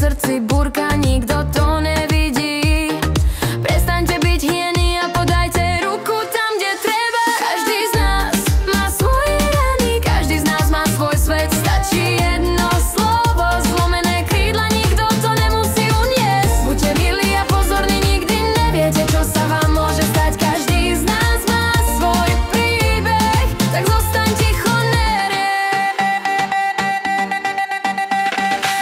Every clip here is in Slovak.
srdci búrka, nikto to nevidí. Prestaňte byť hieny a podajte ruku tam, kde treba. Každý z nás má svoje rany, každý z nás má svoj svet. Stačí jedno slovo, zlomené krídla, nikto to nemusí uniesť. Buďte milí a pozorní, nikdy neviete, čo sa vám môže stať. Každý z nás má svoj príbeh, tak zostaň ticho,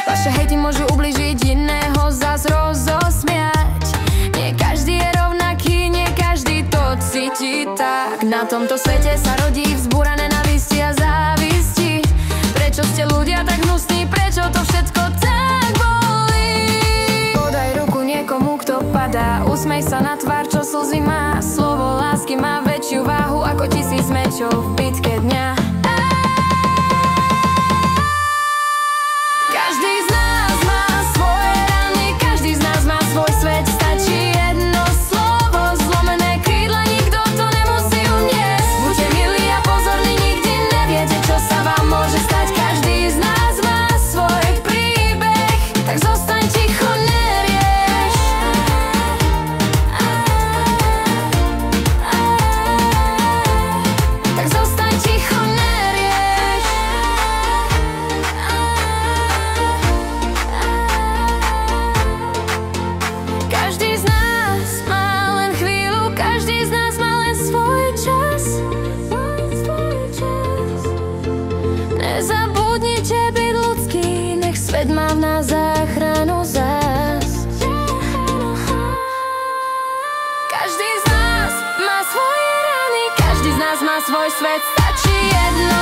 vaše hejty môžu ubližiť, iného zas rozosmiať. Nie každý je rovnaký, nie každý to cíti tak. Na tomto svete sa rodí vzbúrané nenávisti a závisti. Prečo ste ľudia tak hnusní, prečo to všetko tak bolí? Podaj ruku niekomu, kto padá, usmej sa na tvár, čo slzy má. Slovo lásky má väčšiu váhu ako 1000 mečov v bitke dňa. Každý z nás má svoje rany, každý z nás má svoj svet. Stačí jedno slovo, zlomené krídla, nikto to nemusí uniesť. Buďte milí a pozorní, nikdy neviete, čo sa vám môže stať. Každý z nás má svoj príbeh, tak zostaň ticho, nerieš. Tak zostaň ticho, nerieš. Každý z nás má len chvíľu, každý z nás má len svoj čas. Nezabudnite byť ľudský, nech svet má v nás záchranu zás. Každý z nás má svoje rany, každý z nás má svoj svet. Stačí jedno